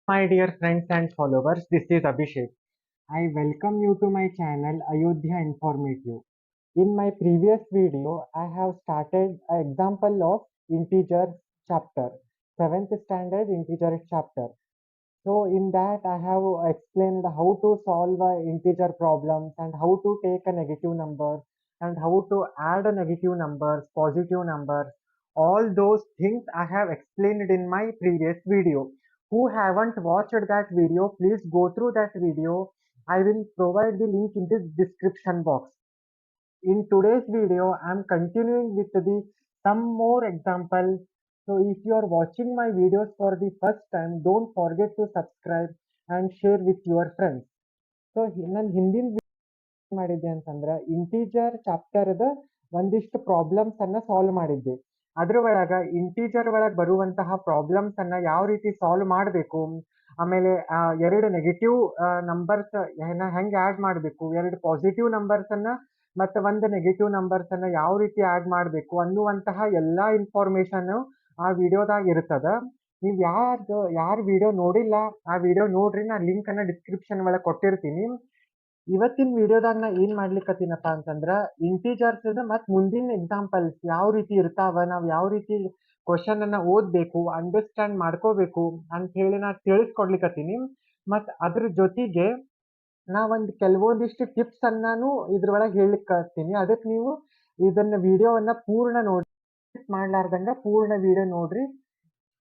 My dear friends and followers, this is Abhishek. I welcome you to my channel Ayodhya Informative. In my previous video, I have started an example of integer chapter, 7th standard integer chapter. So in that I have explained how to solve integer problems and how to take a negative number and how to add a negative numbers, positive numbers. All those things I have explained in my previous video. Who haven't watched that video, please go through that video. I will provide the link in the description box. In today's video, I am continuing with the some more examples. So if you are watching my videos for the first time, don't forget to subscribe and share with your friends. So ನಾನು ಹಿಂದಿನ ಮಾಡಿದ್ದೆ ಅಂತಂದ್ರೆ integer ಚಾಪ್ಟರ್ದ ಒಂದಿಷ್ಟು problems ಅನ್ನ solve ಮಾಡಿದ್ದೆ. ಅದ್ರ ಒಳಗ integer ಒಳಗೆ ಬರುವಂತಹ ಪ್ರಾಬ್ಲಮ್ಸ್ ಅನ್ನ ಯಾವ ರೀತಿ ಸಾಲ್ವ್ ಮಾಡಬೇಕು, ಆಮೇಲೆ ಎರಡು ನೆಗೆಟಿವ್ ನಂಬರ್ಸ್ ಹೆಂಗೆ ಆಡ್ ಮಾಡಬೇಕು, ಎರಡು ಪಾಸಿಟಿವ್ ನಂಬರ್ಸ್ ಅನ್ನ ಮತ್ತೆ ಒಂದು ನೆಗೆಟಿವ್ ನಂಬರ್ಸ್ ಅನ್ನ ಯಾವ ರೀತಿ ಆಡ್ ಮಾಡಬೇಕು ಅನ್ನುವಂತಹ ಎಲ್ಲಾ ಇನ್ಫಾರ್ಮೇಶನ್ ಆ ವಿಡಿಯೋದಾಗ ಇರ್ತದ. ನೀವು ಯಾರು ವಿಡಿಯೋ ನೋಡಿಲ್ಲ ಆ ವಿಡಿಯೋ ನೋಡ್ರಿ, ನಾ ಲಿಂಕ್ ಅನ್ನ ಡಿಸ್ಕ್ರಿಪ್ಷನ್ ಒಳಗೆ ಕೊಟ್ಟಿರ್ತೀನಿ. ಇವತ್ತಿನ ವಿಡಿಯೋದಾಗ ನಾ ಏನ್ ಮಾಡ್ಲಿಕ್ಕತ್ತೀನಪ್ಪ ಅಂತಂದ್ರ ಇಂಟೀಜರ್ಸ್ ಮತ್ ಮುಂದಿನ ಎಕ್ಸಾಂಪಲ್ಸ್ ಯಾವ ರೀತಿ ಇರ್ತಾವ, ನಾವ್ ಯಾವ ರೀತಿ ಕ್ವಶನ್ ಅನ್ನ ಓದ್ಬೇಕು, ಅಂಡರ್ಸ್ಟ್ಯಾಂಡ್ ಮಾಡ್ಕೋಬೇಕು ಅಂತ ಹೇಳಿ ನಾ ತಿಳಿಸ್ಕೊಡ್ಲಿಕ್ಕತ್ತೀನಿ. ಮತ್ ಅದ್ರ ಜೊತೆಗೆ ನಾ ಕೆಲವೊಂದಿಷ್ಟು ಟಿಪ್ಸ್ ಅನ್ನಾನು ಇದ್ರೊಳಗೆ ಹೇಳಿಕ್ಕತ್ತೀನಿ. ಅದಕ್ಕೆ ನೀವು ಇದನ್ನ ವಿಡಿಯೋವನ್ನ ಪೂರ್ಣ ನೋಡಿ, ಮಾಡ್ಲಾರ್ದಂಗ ಪೂರ್ಣ ವಿಡಿಯೋ ನೋಡ್ರಿ.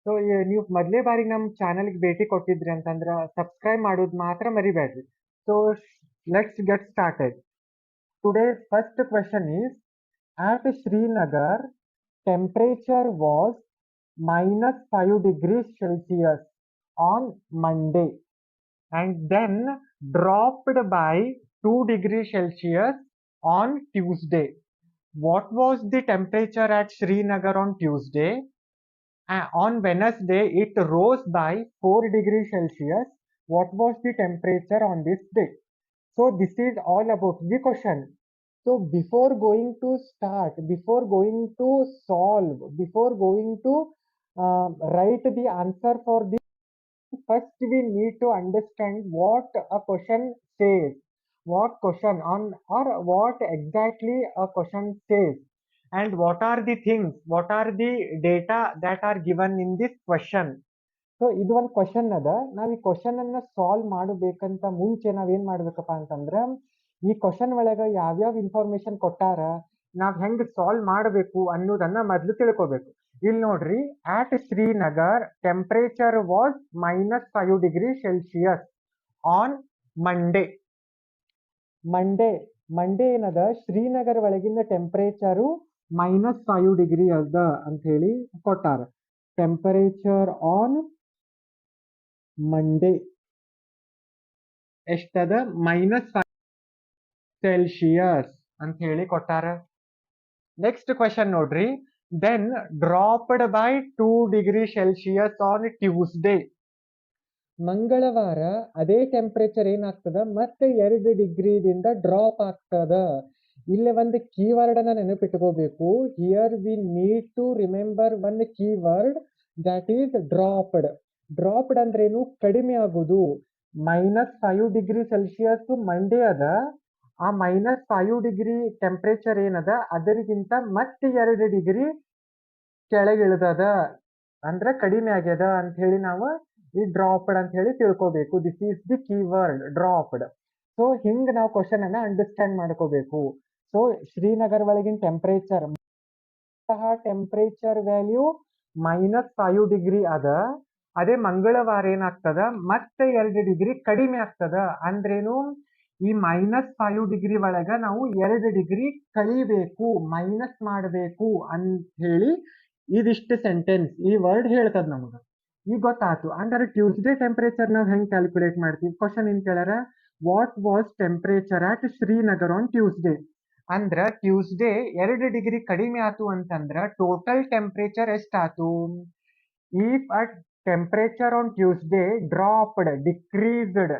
ಸೊ ನೀವು ಮೊದಲೇ ಬಾರಿ ನಮ್ಮ ಚಾನಲ್ಗೆ ಭೇಟಿ ಕೊಟ್ಟಿದ್ರಿ ಅಂತಂದ್ರ ಸಬ್ಸ್ಕ್ರೈಬ್ ಮಾಡೋದು ಮಾತ್ರ ಮರಿಬೇಡ್ರಿ. So let's get started. Today's first question is, at Srinagar, temperature was -5 degrees Celsius on Monday and then dropped by 2 degrees Celsius on Tuesday. What was the temperature at Srinagar on Tuesday? On Wednesday, it rose by 4 degrees Celsius. What was the temperature on this day? So this is all about the question. So before going to start, before going to solve, before going to write the answer for this, first we need to understand what a question says, what question on or what exactly a question says, and what are the things, what are the data that are given in this question. So ಇದು ಒಂದು question ಅದ. ನಾವ್ ಈ question ಅನ್ನ solve ಮಾಡಬೇಕಂತ ಮುಂಚೆ ನಾವೇನ್ ಮಾಡ್ಬೇಕಪ್ಪ ಅಂತಂದ್ರ ಈ ಕ್ವಶನ್ ಒಳಗ ಯಾವ್ಯಾವ ಇನ್ಫಾರ್ಮೇಶನ್ ಕೊಟ್ಟಾರ, ನಾವ್ ಹೆಂಗ್ ಸಾಲ್ವ್ ಮಾಡಬೇಕು ಅನ್ನೋದನ್ನ ಮೊದ್ಲು ತಿಳ್ಕೊಬೇಕು. ಇಲ್ಲಿ ನೋಡ್ರಿ, at Srinagar temperature was -5 degree Celsius on Monday. Monday ಏನದ, ಶ್ರೀನಗರ್ ಒಳಗಿನ ಟೆಂಪರೇಚರು -5 ಡಿಗ್ರಿ ಅದ ಅಂತ ಹೇಳಿ ಕೊಟ್ಟಾರ. ಟೆಂಪರೇಚರ್ ಆನ್ ಮಂಡೇ ಎಷ್ಟದ, -5 ಸೆಲ್ಸಿಯಸ್ ಅಂತ ಹೇಳಿ ಕೊಟ್ಟಾರ. ನೆಕ್ಸ್ಟ್ ಕ್ವೆಶನ್ ನೋಡ್ರಿ, then dropped by 2 degree Celsius on Tuesday. ಮಂಗಳವಾರ ಅದೇ ಟೆಂಪರೇಚರ್ ಏನಾಗ್ತದ, ಮತ್ತೆ 2 ಡಿಗ್ರಿದಿಂದ ಡ್ರಾಪ್ ಆಗ್ತದ. ಇಲ್ಲಿ ಒಂದು ಕೀವರ್ಡ್ ಅನ್ನ ನೆನಪಿಟ್ಕೋಬೇಕು. Here we need to remember one keyword, that is dropped. Dropped ಅಂದ್ರೇನು, ಕಡಿಮೆ ಆಗುದು. -5 ಡಿಗ್ರಿ ಸೆಲ್ಸಿಯಸ್ ಮಂಡೇ ಅದ, ಆ -5 ಡಿಗ್ರಿ ಟೆಂಪರೇಚರ್ ಏನದ ಅದರಿಗಿಂತ ಮತ್ತೆ 2 ಡಿಗ್ರಿ ಕೆಳಗಿಳಿದದ, ಅಂದ್ರೆ ಕಡಿಮೆ ಆಗ್ಯದ ಅಂತ ಹೇಳಿ ನಾವು ಈ ಡ್ರಾಪ್ಡ್ ಅಂತ ಹೇಳಿ ತಿಳ್ಕೋಬೇಕು. This is the keyword dropped. So ಹಿಂಗ್ ನಾವು ಕ್ವಶನ್ ಅನ್ನ ಅಂಡರ್ಸ್ಟ್ಯಾಂಡ್ ಮಾಡ್ಕೋಬೇಕು. ಸೊ ಶ್ರೀನಗರ್ ಒಳಗಿನ ಟೆಂಪರೇಚರ್ ವ್ಯಾಲ್ಯೂ -5 ಡಿಗ್ರಿ ಅದ. ಅದೇ ಮಂಗಳವಾರ ಏನಾಗ್ತದ, ಮತ್ತೆ 2 ಡಿಗ್ರಿ ಕಡಿಮೆ ಆಗ್ತದ. ಅಂದ್ರೇನು, ಈ -5 ಡಿಗ್ರಿ ಒಳಗ ನಾವು 2 ಡಿಗ್ರಿ ಕಳಿಬೇಕು, ಮೈನಸ್ ಮಾಡಬೇಕು ಅಂತ ಹೇಳಿ ಇದಿಷ್ಟು ಸೆಂಟೆನ್ಸ್, ಈ ವರ್ಡ್ ಹೇಳ್ತದ ನಮಗ. ಈಗ ಗೊತ್ತಾಯ್ತು. ಅಂದ್ರೆ ಟ್ಯೂಸ್ಡೇ ಟೆಂಪರೇಚರ್ ನಾವು ಹೆಂಗ್ ಕ್ಯಾಲ್ಕುಲೇಟ್ ಮಾಡ್ತೀವಿ? ಕ್ವಶನ್ ಏನ್ ಕೇಳಾರ, what was temperature at Srinagar on Tuesday. ಅಂದ್ರ ಟ್ಯೂಸ್ಡೇ 2 ಡಿಗ್ರಿ ಕಡಿಮೆ ಆತು ಅಂತಂದ್ರ ಟೋಟಲ್ ಟೆಂಪರೇಚರ್ ಎಷ್ಟಾತು? If at temperature on Tuesday dropped, decreased,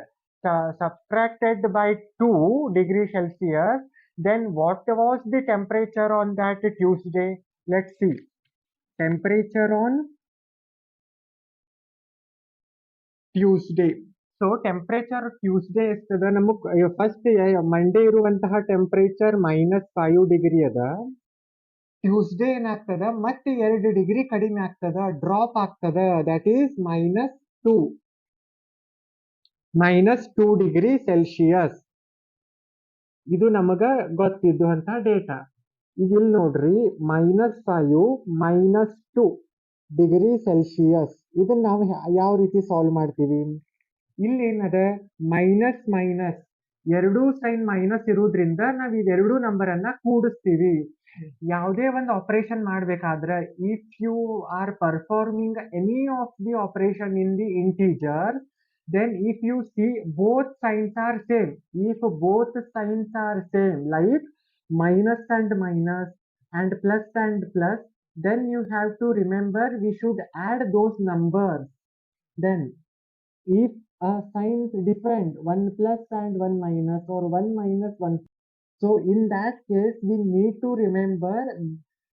subtracted by 2 degrees Celsius, then what was the temperature on that Tuesday? Let's see. Temperature on Tuesday. So temperature Tuesday ಎಷ್ಟದ ನಮಗ್ first Monday ಇರುವಂತಹ temperature -5 degree ಅದ. Tuesday ಏನಾಗ್ತದ ಮತ್ತೆ 2 degree ಕಡಿಮೆ ಆಗ್ತದ, drop ಆಗ್ತದ. That is -2 degree Celsius. ಇದು ನಮಗ ಗೊತ್ತಿದ್ದಂತ ಡೇಟಾ. ಈಗ ಇಲ್ಲಿ ನೋಡ್ರಿ -5 -2 ಡಿಗ್ರಿ ಸೆಲ್ಸಿಯಸ್. ಇದನ್ನ ನಾವು ಯಾವ ರೀತಿ ಸಾಲ್ವ್ ಮಾಡ್ತೀವಿ? ಇಲ್ಲಿ ಏನದ ಮೈನಸ್ ಮೈನಸ್ ಎರಡೂ ಸೈನ್ ಮೈನಸ್ ಇರುವುದ್ರಿಂದ ನಾವ್ ಇವೆರಡೂ ನಂಬರ್ ಅನ್ನ ಕೂಡಿಸ್ತೀವಿ. ಯಾವುದೇ ಒಂದು ಆಪರೇಷನ್ ಮಾಡ್ಬೇಕಾದ್ರೆ if you are performing any of the operation in the integer, then if you see both signs are same, if both signs are same like minus and minus and plus, then you have to remember we should add those numbers. Then if a sign is different, 1 plus and 1 minus or 1 minus 1, so in that case we need to remember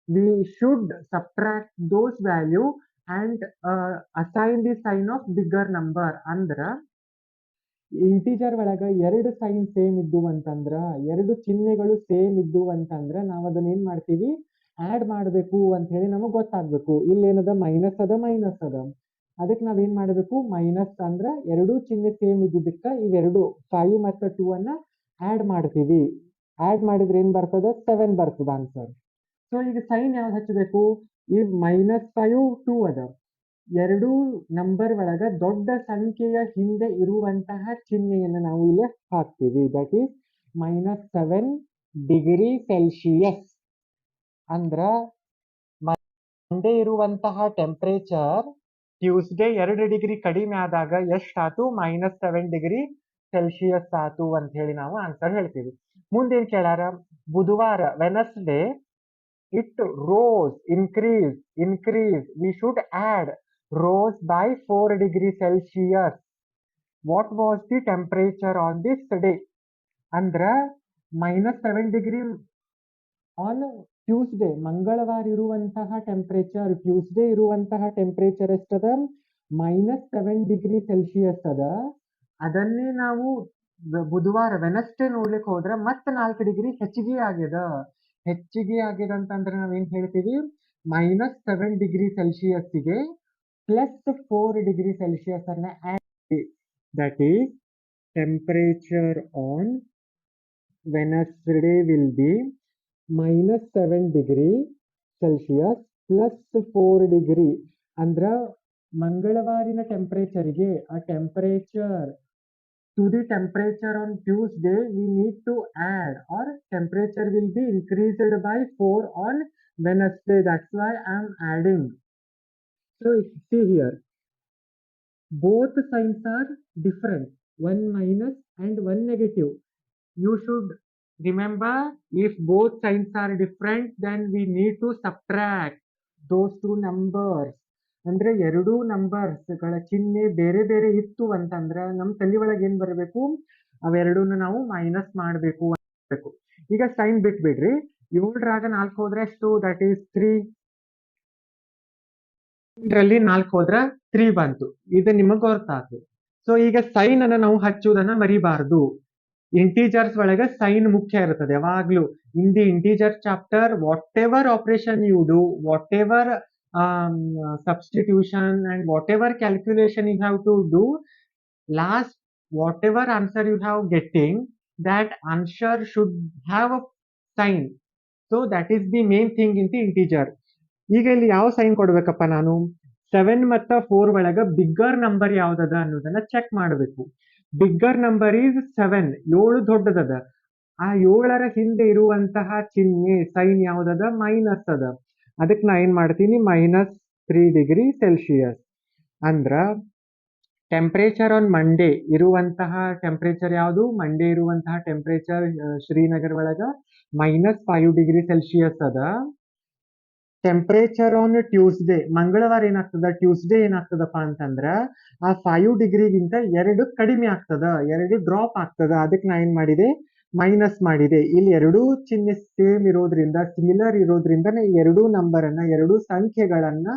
we should subtract those value and assign the sign of bigger number. ಅಂದ್ರ integer ಒಳಗ ಎರಡು sign same ಇದ್ದು ಅಂತಂದ್ರ, ಎರಡು ಚಿಹ್ನೆಗಳು same ಇದ್ದು ಅಂತಂದ್ರ ನಾವ್ ಅದನ್ನ ಏನ್ ಮಾಡ್ತೀವಿ, ಆಡ್ ಮಾಡ್ಬೇಕು ಅಂತ ಹೇಳಿ ನಮಗ್ ಗೊತ್ತಾಗ್ಬೇಕು. ಇಲ್ಲಿ ಏನದ ಮೈನಸ್ ಅದ. ಅದಕ್ಕೆ ನಾವೇನ್ ಮಾಡ್ಬೇಕು, ಮೈನಸ್ ಅಂದ್ರ ಎರಡೂ ಚಿಹ್ನೆ ಸೇಮ್ ಇದ್ದಿದ್ದಕ್ಕ ಇವೆರಡು 5 ಮತ್ತು 2 ಅನ್ನ ಆಡ್ ಮಾಡ್ತೀವಿ. ಆಡ್ ಮಾಡಿದ್ರೆ ಏನ್ ಬರ್ತದ, 7 ಬರ್ತದ ಆನ್ಸರ್. ಸೊ ಈಗ ಸೈನ್ ಯಾವ್ದು ಹಚ್ಚಬೇಕು? ಈಗ -5 2 ಅದ. ಎರಡೂ ನಂಬರ್ ಒಳಗ ದೊಡ್ಡ ಸಂಖ್ಯೆಯ ಹಿಂದೆ ಇರುವಂತಹ ಚಿಹ್ನೆಯನ್ನು ನಾವು ಇಲ್ಲಿ ಹಾಕ್ತೀವಿ. That is -7 degree Celsius. ಅಂದ್ರ ಮಂಡೇ ಇರುವಂತಹ ಟೆಂಪರೇಚರ್ ಟ್ಯೂಸ್ಡೇ 2 ಡಿಗ್ರಿ ಕಡಿಮೆ ಆದಾಗ ಎಷ್ಟಾತು? -7 ಡಿಗ್ರಿ ಸೆಲ್ಸಿಯಸ್ ಆತು ಅಂತ ಹೇಳಿ ನಾವು ಆನ್ಸರ್ ಹೇಳ್ತೀವಿ. ಮುಂದೇನ್ ಕೇಳಾರ? ಬುಧವಾರ Wednesday it rose, increase. We should add rose by 4 degrees Celsius. What was the temperature on this day? ಅಂದ್ರ -7 ಡಿಗ್ರಿ ಆನ್ ಟ್ಯೂಸ್ಡೇ, ಮಂಗಳವಾರ ಇರುವಂತಹ ಟೆಂಪರೇಚರ್, ಟ್ಯೂಸ್ಡೇ ಇರುವಂತಹ ಟೆಂಪರೇಚರ್ ಎಷ್ಟದ? -7 ಡಿಗ್ರಿ ಸೆಲ್ಸಿಯಸ್ ಅದ. ಅದನ್ನೇ ನಾವು ಬುಧವಾರ ವೆನಸ್ಡೇ ನೋಡ್ಲಿಕ್ಕೆ ಹೋದ್ರೆ ಮತ್ತೆ 4 ಡಿಗ್ರಿ ಹೆಚ್ಚಿಗೆ ಆಗ್ಯದ ಅಂತಂದ್ರೆ ನಾವೇನ್ ಹೇಳ್ತೀವಿ, -7 ಡಿಗ್ರಿ ಸೆಲ್ಸಿಯಸ್ಗೆ +4 ಡಿಗ್ರಿ ಸೆಲ್ಸಿಯಸ್ ಅನ್ನ add. That is temperature on Wednesday will be -7 degree Celsius +4 degree. ಅಂದ್ರ ಮಂಗಳವಾರಿನ ಟೆಂಪರೇಚರ್ಗೆ ಆ temperature to the temperature on Tuesday we need to add, or temperature will be increased by 4 on Wednesday. That's why I am adding. So see here, both signs are different, one minus and one negative. You should remember, if both signs are different then we need to subtract those two numbers. ಅಂದ್ರೆ ಎರಡೂ numbers ಗಳ ಚಿಹ್ನೆ ಬೇರೆ ಬೇರೆ ಇತ್ತು ಅಂತಂದ್ರ ನಮ್ ತಲೆ ಒಳಗೆ ಏನ್ ಬರಬೇಕು, ಅವೆರಡೂನು ನಾವು ಮೈನಸ್ ಮಾಡಬೇಕು. ಈಗ ಸೈನ್ ಬಿಟ್ಬಿಡ್ರಿ. 7 4 ಹೋದ್ರೆ ಎಷ್ಟು? That is 3. ಇದರಲ್ಲಿ 4 ಹೋದ್ರ 3 ಬಂತು. ಇದು ನಿಮಗ್ ಗೊತ್ತಾಯ್ತು. ಸೊ ಈಗ ಸೈನ್ ಅನ್ನ ನಾವು ಹಚ್ಚುವುದನ್ನ ಮರಿಬಾರದು. ಇಂಟೀಜರ್ಸ್ ಒಳಗೆ ಸೈನ್ ಮುಖ್ಯ ಇರುತ್ತದೆ ಯಾವಾಗ್ಲೂ. In the integer chapter, whatever operation you do, whatever substitution and whatever calculation you have to do, last whatever answer you have getting, that answer should have a sign. So that is the main thing in the integer. ಈಗ ಇಲ್ಲಿ ಯಾವ sign ಕೊಡ್ಬೇಕಪ್ಪ ನಾನು? 7 ಮತ್ತು 4 ಒಳಗ bigger number ಯಾವ್ದದ ಅನ್ನೋದನ್ನ check ಮಾಡಬೇಕು. Bigger number is 7. 7 ದೊಡ್ಡದದ. ಆ 7ರ ಹಿಂದೆ ಇರುವಂತಹ ಚಿಹ್ನೆ ಸೈನ್ ಯಾವ್ದದ? ಮೈನಸ್ ಅದ. ಅದಕ್ಕೆ ನಾ ಏನ್ ಮಾಡ್ತೀನಿ, -3 ಡಿಗ್ರಿ ಸೆಲ್ಸಿಯಸ್. ಅಂದ್ರ ಟೆಂಪರೇಚರ್ ಆನ್ ಮಂಡೇ ಇರುವಂತಹ ಟೆಂಪರೇಚರ್ ಯಾವುದು? ಮಂಡೇ ಇರುವಂತಹ ಟೆಂಪರೇಚರ್ ಶ್ರೀನಗರ್ ಒಳಗ -5 ಡಿಗ್ರಿ ಸೆಲ್ಸಿಯಸ್ ಅದ. ಟೆಂಪರೇಚರ್ ಆನ್ ಟ್ಯೂಸ್ಡೇ, ಮಂಗಳವಾರ ಏನಾಗ್ತದ, ಟ್ಯೂಸ್ಡೇ ಏನಾಗ್ತದಪ್ಪ ಅಂತಂದ್ರ ಆ 5 ಡಿಗ್ರಿಗಿಂತ 2 ಕಡಿಮೆ ಆಗ್ತದ, 2 ಡ್ರಾಪ್ ಆಗ್ತದ. ಅದಕ್ಕೆ ನಾ ಏನ್ ಮಾಡಿದೆ, ಮೈನಸ್ ಮಾಡಿದೆ. ಇಲ್ಲಿ ಎರಡೂ ಚಿಹ್ನೆ ಸೇಮ್ ಇರೋದ್ರಿಂದ, ಸಿಮಿಲರ್ ಇರೋದ್ರಿಂದ ಎರಡೂ ನಂಬರ್ ಅನ್ನ, ಎರಡೂ ಸಂಖ್ಯೆಗಳನ್ನ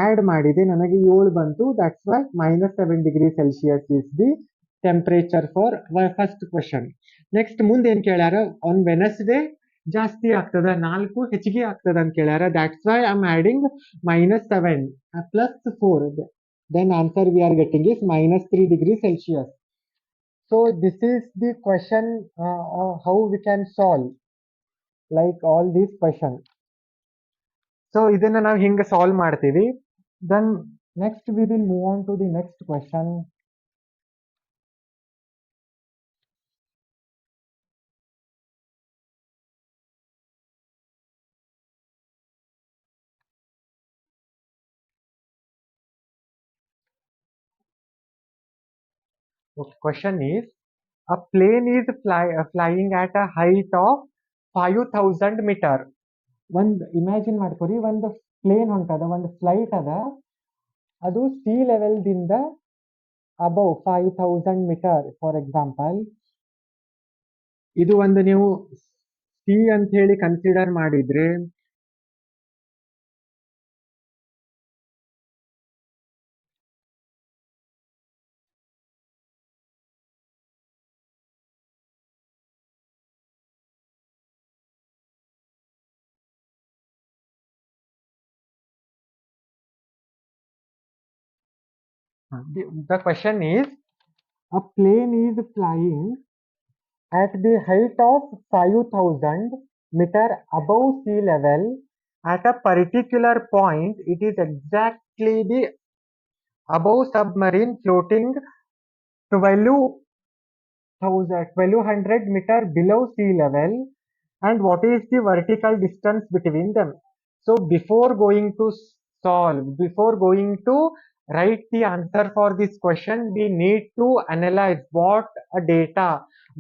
ಆಡ್ ಮಾಡಿದೆ, ನನಗೆ 7 ಬಂತು. That's why -7 degree Celsius is the temperature for first question. Next ಮುಂದೆ ಏನ್ ಕೇಳ್ಯಾರ, ಆನ್ ವೆನಸ್ಡೇ ಜಾಸ್ತಿ ಆಗ್ತದ, 4 ಹೆಚ್ಚಿಗೆ ಆಗ್ತದ ಅಂತ ಕೇಳ್ಯಾರ. That's why I am adding -7 +4. Then answer we are getting is -3 degrees Celsius. So this is the question, how we can solve like all these questions. So ಇದನ್ನ ನಾವು ಹಿಂಗೆ ಸಾಲ್ವ್ ಮಾಡ್ತೀವಿ. Then next we will move on to the next question. Okay, question is, a plane is flying at a height of 5000 meter. ಒಂದು imagine ಮಾಡ್ಕೊರಿ, ಒಂದು plane ಹೊಂಟದ, ಒಂದು flight ಅದ, ಅದು ಸಿ ಲೆವೆಲ್ ದಿಂದ ಅಬೌವ್ 5000 ಮೀಟರ್ ಫಾರ್ ಎಕ್ಸಾಂಪಲ್. ಇದು ಒಂದು ನೀವು ಸಿ ಅಂತ ಹೇಳಿ ಕನ್ಸಿಡರ್ ಮಾಡಿದ್ರೆ the question is, a plane is flying at the height of 5000 meter above sea level. At a particular point, it is exactly the above submarine floating 1200 meter below sea level. And what is the vertical distance between them? So before going to solve, before going to write the answer for this question, we need to analyze what data,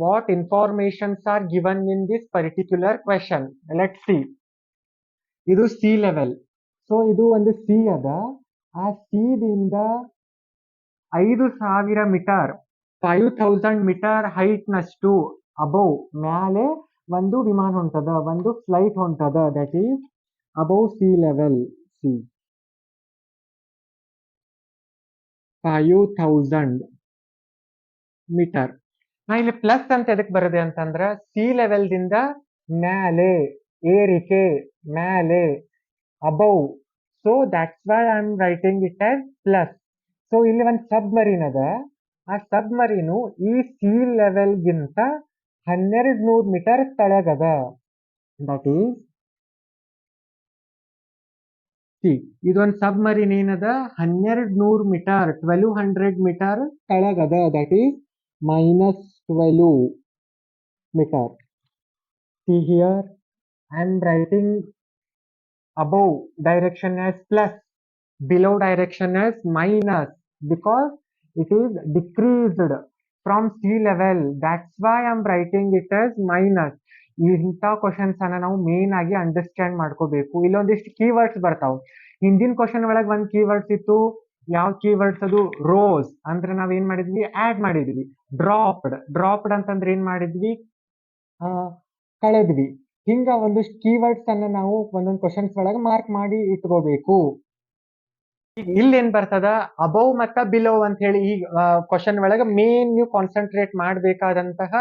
what informations are given in this particular question. Let's see. ಇದು sea level. So ಇದು ಒಂದು sea ಅದ, ಆ sea ದಿಂದ 5000 meter 5000 meter height ನಷ್ಟು above ಮ್ಯಾಲೆ ಒಂದು ವಿಮಾನ ಹೊಂಟದ, ಒಂದು ಫ್ಲೈಟ್ ಹೊಂಟದ. That is above sea level. Sea 5000 meter. ನಾ ಇಲ್ಲಿ ಪ್ಲಸ್ ಅಂತ ಎದಕ್ ಬರದೆ ಅಂತಂದ್ರ, ಸಿ ಲೆವೆಲ್ ದಿಂದ ಮ್ಯಾಲೆ ಏರಿಕೆ, ಮ್ಯಾಲೆ above. So that's why I am writing it as plus. So ಇಲ್ಲಿ ಒಂದು ಸಬ್ಮರೀನ್ ಅದ, ಆ ಸಬ್ಮರೀನು ಈ ಸಿ ಲೆವೆಲ್ಗಿಂತ 1200 ಮೀಟರ್ ತಳಗದ. ದಟ್ ಈಸ್ ಸಿ, ಇದೊಂದು ಸಬ್ಮರೀನ್ ಏನದ, 1200 ಮೀಟರ್ 1200 ಮೀಟರ್ ತಳಗದ. That is -12 meter. See here, I am writing above direction as plus, below direction as minus, because it is decreased from sea level. That's why I am writing it as minus. ಇಂಥ questions ಅನ್ನ ನಾವು main ಆಗಿ understand ಮಾಡ್ಕೋಬೇಕು. ಇಲ್ಲೊಂದಿಷ್ಟು keywords ಬರ್ತಾವ. ಹಿಂದಿನ question ಒಳಗೆ ಒಂದು keywords ಇತ್ತು. ಯಾವ ಕೀವರ್ಡ್ಸ್ ಅದು? ರೋಸ್ ಅಂದ್ರೆ ನಾವ್ ಏನ್ ಮಾಡಿದ್ವಿ? ಆಡ್ ಮಾಡಿದ್ವಿ. ಡ್ರಾಪ್ಡ್ ಅಂತಂದ್ರೆ ಏನ್ ಮಾಡಿದ್ವಿ? ಕಳೆದ್ವಿ. ಹಿಂಗ ಒಂದಿಷ್ಟು ಕೀವರ್ಡ್ಸ್ ಅನ್ನ ನಾವು ಒಂದೊಂದು ಕ್ವಶನ್ಸ್ ಒಳಗೆ ಮಾರ್ಕ್ ಮಾಡಿ ಇಟ್ಕೋಬೇಕು. ಇಲ್ಲಿ ಏನ್ ಬರ್ತದ? ಅಬೌವ್ ಮತ್ತ ಬಿಲೋ ಅಂತ ಹೇಳಿ ಈ ಕ್ವಶನ್ ಒಳಗೆ ಮೇನ್ ನೀವು ಕಾನ್ಸಂಟ್ರೇಟ್ ಮಾಡಬೇಕಾದಂತಹ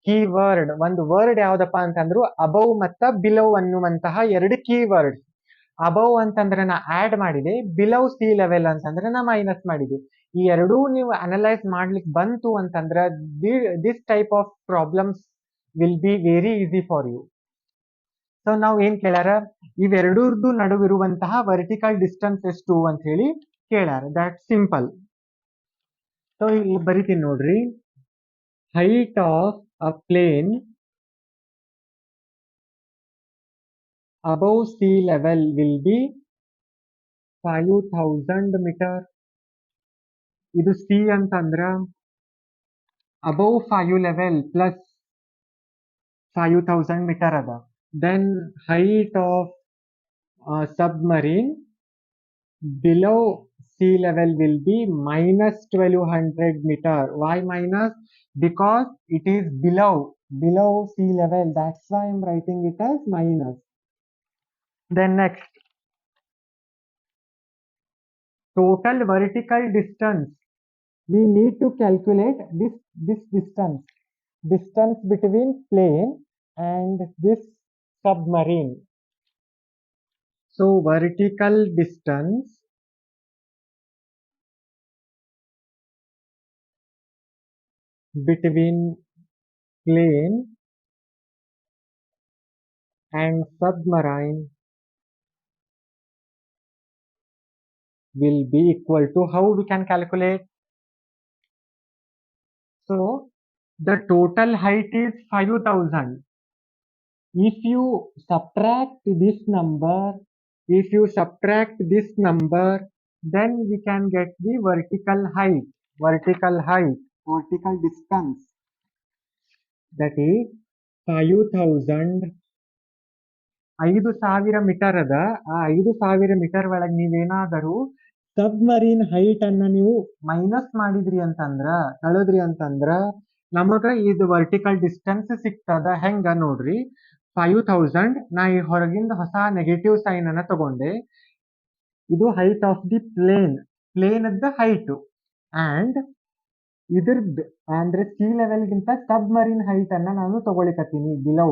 ಕೀವರ್ಡ್, ಒಂದು ವರ್ಡ್ ಯಾವ್ದಪ್ಪ ಅಂತಂದ್ರು ಅಬೌವ್ ಮತ್ತ ಬಿಲೋ ಅನ್ನುವಂತಹ ಎರಡು ಕೀವರ್ಡ್. ಅಬೌವ್ ಅಂತಂದ್ರೆ ನಾ ಆಡ್ ಮಾಡಿದೆ, ಬಿಲೋ ಸಿ ಲೆವೆಲ್ ಅಂತಂದ್ರೆ ನಾ ಮೈನಸ್ ಮಾಡಿದೆ. ಈ ಎರಡೂ ನೀವು ಅನಲೈಸ್ ಮಾಡ್ಲಿಕ್ಕೆ ಬಂತು ಅಂತಂದ್ರೆ this type of problems will be very easy for you. So ನಾವು ಏನ್ ಕೇಳ್ಯಾರ? ಇವೆರಡೂರ್ದು ನಡುವಿರುವಂತಹ ವರ್ಟಿಕಲ್ ಡಿಸ್ಟೆನ್ಸ್ ಎಷ್ಟು ಅಂತ ಹೇಳಿ ಕೇಳ್ಯಾರ. That simple. ಸೊ ಇಲ್ಲಿ ಬರಿತೀನಿ ನೋಡ್ರಿ. Height of a plane above sea level will be 5000 meter. ಇದು ಸಿ ಅಂತಂದ್ರ above 5 level plus 5000 ಮೀಟರ್ ಅದ. Then height of submarine below sea level will be -1200 meter. Why minus? Because it is below sea level. That's why I'm writing it as minus. Then next, total vertical distance. We need to calculate this distance between plane and this submarine. So vertical distance between plane and submarine will be equal to, how we can calculate? So the total height is 5000. If you subtract this number, then we can get the vertical distance. That is 5000. 5000 meter ಅದ. ಆ 5000 metre ಒಳಗೆ ನೀವೇನಾದರೂ submarine height ಅನ್ನ ನೀವು minus ಮಾಡಿದ್ರಿ ಅಂತಂದ್ರ, ಕಳೆದ್ರಿ ಅಂತಂದ್ರ, ನಮಗ ಇದು ವರ್ಟಿಕಲ್ ಡಿಸ್ಟೆನ್ಸ್ ಸಿಗ್ತದ. ಹೆಂಗ ನೋಡ್ರಿ, 5000 ನಾ ಈ ಹೊರಗಿಂದ ಹೊಸ ನೆಗೆಟಿವ್ ಸೈನ್ ಅನ್ನ ತಗೊಂಡೆ. ಇದು ಹೈಟ್ ಆಫ್ ದಿ ಪ್ಲೇನ್ ಅದ ಹೈಟ್, ಅಂಡ್ ಇದ್ರದ್ದು ಅಂದ್ರೆ ಸಿ ಲೆವೆಲ್ ಗಿಂತ ಸಬ್ಮರೀನ್ ಹೈಟ್ ಅನ್ನ ನಾನು ತಗೊಳಿಕತ್ತೀನಿ below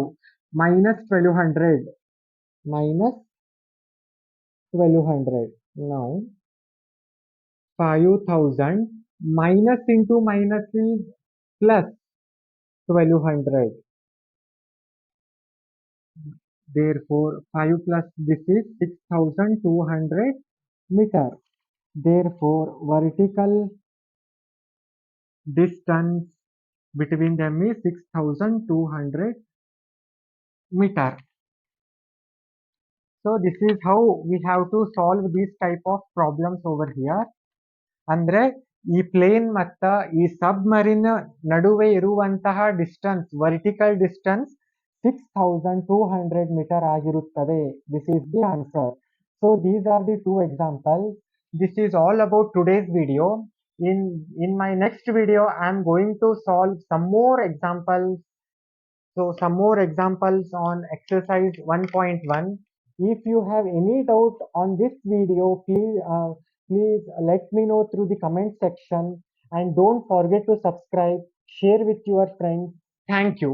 -1200. Now 5000 minus into minus is plus 1200. Therefore 5 plus this is 6200 meter. Therefore vertical distance between them is 6200 meter. So this is how we have to solve these type of problems over here. ಅಂದ್ರೆ ಈ plane ಮತ್ತ ಈ ಸಬ್ಮರಿನ್ ನಡುವೆ ಇರುವಂತಹ distance, vertical distance 6200 metre ಆಗಿರುತ್ತದೆ. This is the answer. So these are the two examples. This is all about today's video. In my next video I am going to solve some more examples. So some more examples on exercise 1.1. If you have any doubt on this video, please let me know through the comment section, and don't forget to subscribe, share with your friends. Thank you.